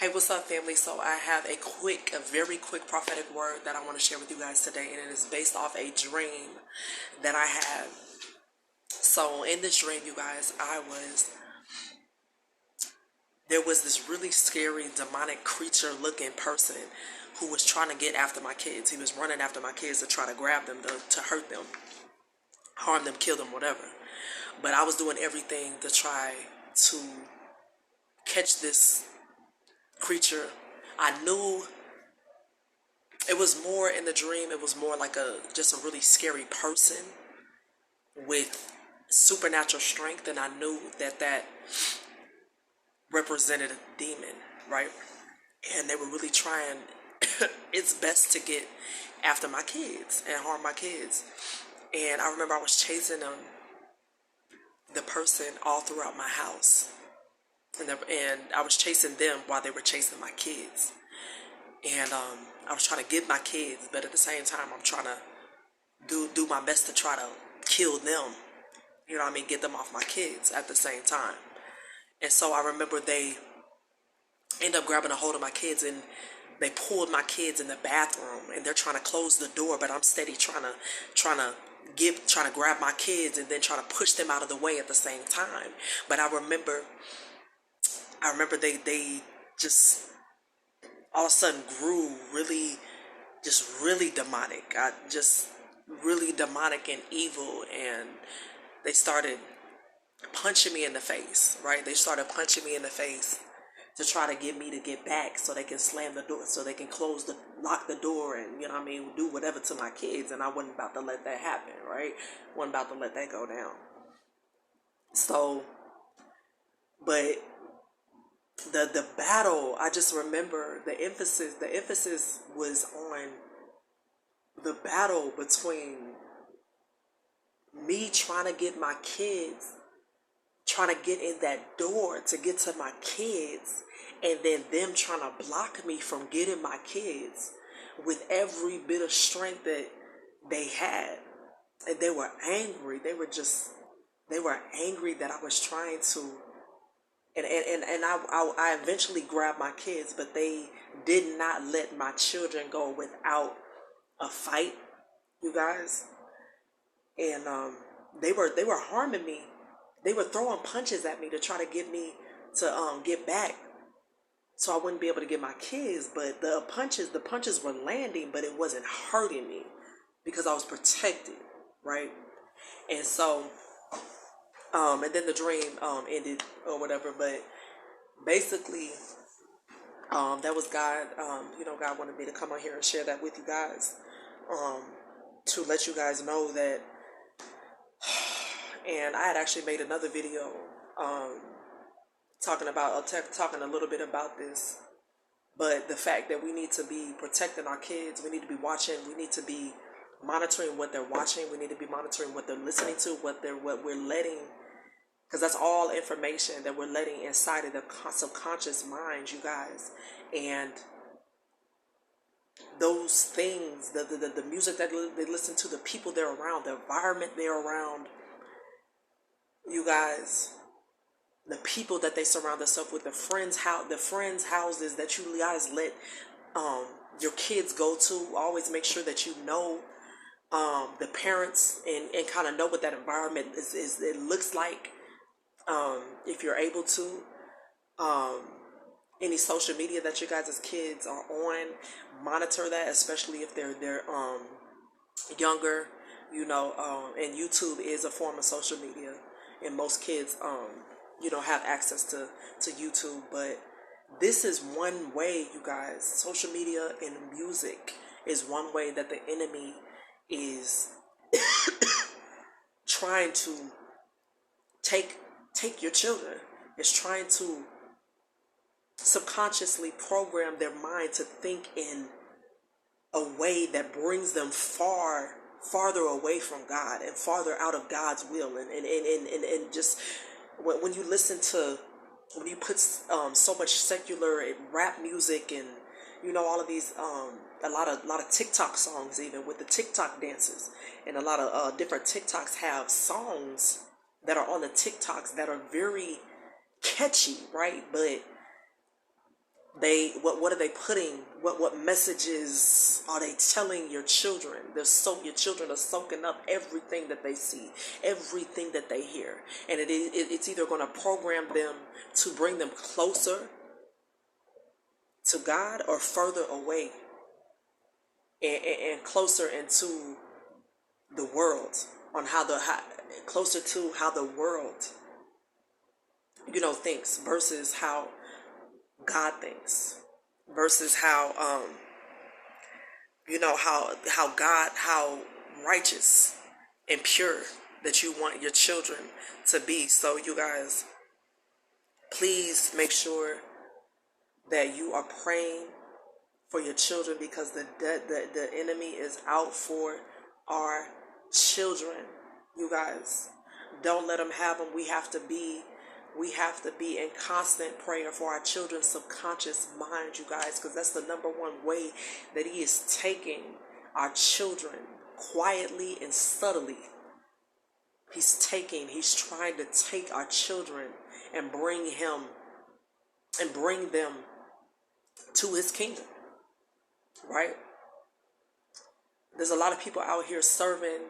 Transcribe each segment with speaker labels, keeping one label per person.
Speaker 1: Hey, what's up, family? So I have a very quick prophetic word that I want to share with you guys today, and it is based off a dream that I had. So in this dream, you guys, there was this really scary, demonic creature-looking person who was trying to get after my kids. He was running after my kids to try to grab them, to hurt them, harm them, kill them, whatever. But I was doing everything to try to catch this creature. I knew it was more in the dream. It was more like just a really scary person with supernatural strength, and I knew that represented a demon, right? And they were really trying its best to get after my kids and harm my kids. And I remember I was chasing the person all throughout my house, and I was chasing them while they were chasing my kids. And I was trying to get my kids, but at the same time, I'm trying to do my best to try to kill them. You know what I mean? Get them off my kids at the same time. And so I remember they end up grabbing a hold of my kids, and they pulled my kids in the bathroom, and they're trying to close the door, but I'm steady trying to grab my kids and then trying to push them out of the way at the same time. But I remember they just all of a sudden grew really demonic. Just really demonic and evil, and they started punching me in the face, right? They started punching me in the face to try to get me to get back so they can slam the door, so they can lock the door, and, you know what I mean, do whatever to my kids. And I wasn't about to let that happen, right? Wasn't about to let that go down. So, but the battle, I just remember the emphasis was on the battle between me trying to get my kids, trying to get in that door to get to my kids, and then them trying to block me from getting my kids with every bit of strength that they had. And they were angry. They were angry that I was trying to, and I eventually grabbed my kids, but they did not let my children go without a fight, you guys. And they were harming me. They were throwing punches at me to try to get me to get back, so I wouldn't be able to get my kids. But the punches were landing, but it wasn't hurting me because I was protected, right? And so, and then the dream ended or whatever. But basically, that was God. God wanted me to come on here and share that with you guys, to let you guys know that. And I had actually made another video talking a little bit about this, but the fact that we need to be protecting our kids, we need to be watching, we need to be monitoring what they're watching, we need to be monitoring what they're listening to, what we're letting, because that's all information that we're letting inside of the subconscious mind, you guys. And those things, the music that they listen to, the people they're around, the environment they're around, you guys, the people that they surround themselves with, the friends houses that you guys let your kids go to. Always make sure that you know the parents, and kind of know what that environment is it looks like, if you're able to. Any social media that you guys as kids are on, monitor that, especially if they're younger, and YouTube is a form of social media, and most kids have access to YouTube. But this is one way, you guys. Social media and music is one way that the enemy is trying to take your children. It's trying to subconsciously program their mind to think in a way that brings them farther away from God and farther out of God's will. And just when you when you put so much secular rap music, and all of these a lot of TikTok songs, even with the TikTok dances, and a lot of different TikToks have songs that are on the TikToks that are very catchy, right? But What are they putting, what messages are they telling your children? Your children are soaking up everything that they see, everything that they hear, and it's either going to program them to bring them closer to God or further away, and closer into the world, on closer to how the world thinks versus how God thinks, versus how how righteous and pure that you want your children to be. So you guys, please make sure that you are praying for your children, because the enemy is out for our children. You guys, don't let them have them. We have to be in constant prayer for our children's subconscious mind, you guys, because that's the number one way that he is taking our children quietly and subtly. He's trying to take our children and bring them to his kingdom, right? There's a lot of people out here serving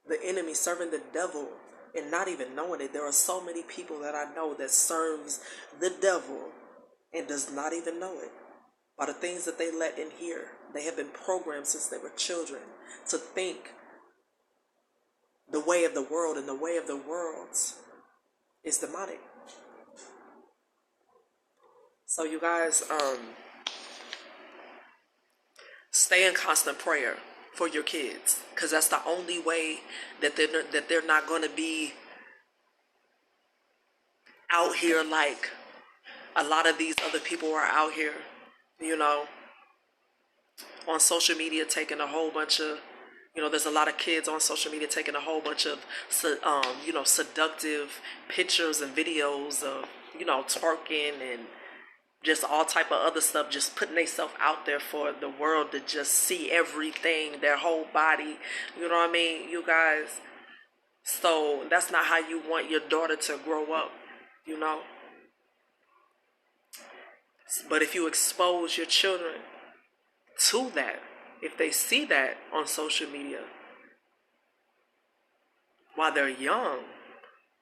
Speaker 1: the enemy, serving the devil, and not even knowing it. There are so many people that I know that serves the devil and does not even know it. By the things that they let in here, they have been programmed since they were children to think the way of the world, and the way of the world is demonic. So you guys, stay in constant prayer for your kids, because that's the only way that they're not going to be out here like a lot of these other people are out here, on social media taking a whole bunch of, there's a lot of kids on social media taking a whole bunch of, seductive pictures and videos of, twerking and just all type of other stuff, just putting themselves out there for the world to just see everything, their whole body, you know what I mean, you guys? So that's not how you want your daughter to grow up, But if you expose your children to that, if they see that on social media while they're young,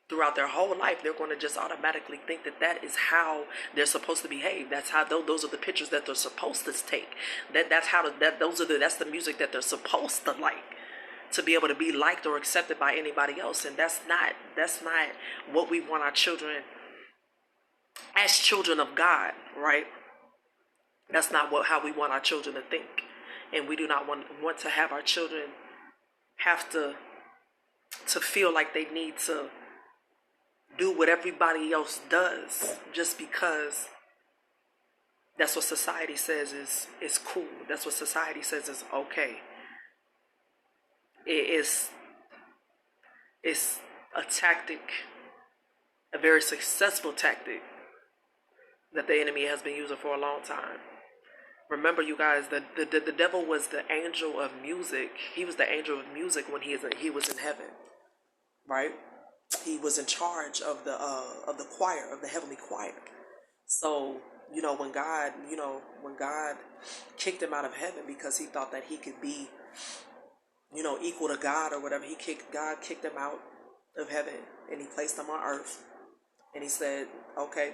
Speaker 1: throughout their whole life, they're going to just automatically think that is how they're supposed to behave. That's how those are the pictures that they're supposed to take. That's the music that they're supposed to like, to be able to be liked or accepted by anybody else. And that's not what we want our children as children of God, right? That's not how we want our children to think. And we do not want to have our children have to feel like they need to do what everybody else does just because that's what society says is cool. That's what society says is okay. It's a tactic, a very successful tactic that the enemy has been using for a long time. Remember, you guys, the devil was the angel of music. He was the angel of music when he was in heaven, right? He was in charge of the choir, of the heavenly choir. So, when God kicked him out of heaven because he thought that he could be, equal to God or whatever, God kicked him out of heaven and he placed him on earth. And he said, okay,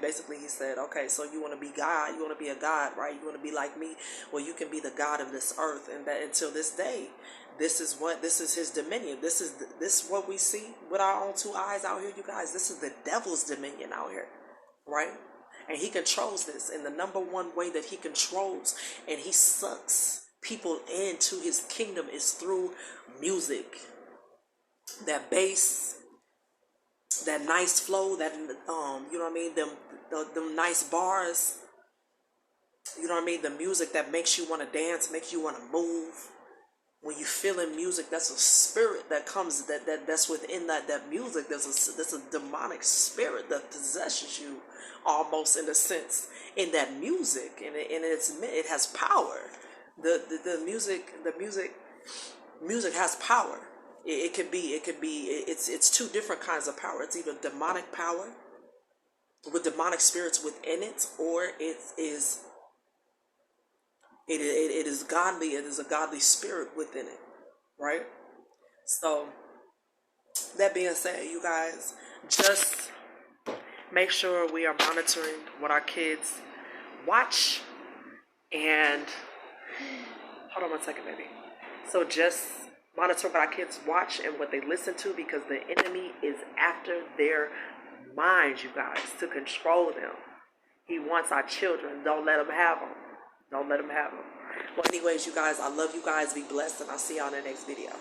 Speaker 1: so you want to be God, you want to be a God, right? You want to be like me? Well, you can be the God of this earth. And that until this day, this is his dominion. This is what we see with our own two eyes out here, you guys. This is the devil's dominion out here, right? And he controls this. And the number one way that he controls and he sucks people into his kingdom is through music. That bass, that nice flow, that them nice bars, the music that makes you want to dance, makes you want to move. When you feel in music, that's a spirit that comes that's within that music. There's a demonic spirit that possesses you, almost in a sense, in that music, and it has power. The music has power. It's two different kinds of power. It's either demonic power with demonic spirits within it, or it is godly. It is a godly spirit within it, right? So that being said, you guys, just make sure we are monitoring what our kids watch. And hold on one second, baby. So just monitor what our kids watch and what they listen to, because the enemy is after their minds, you guys, to control them. He wants our children. Don't let him have them. Don't let him have them. Well, anyways, you guys, I love you guys. Be blessed, and I'll see y'all in the next video.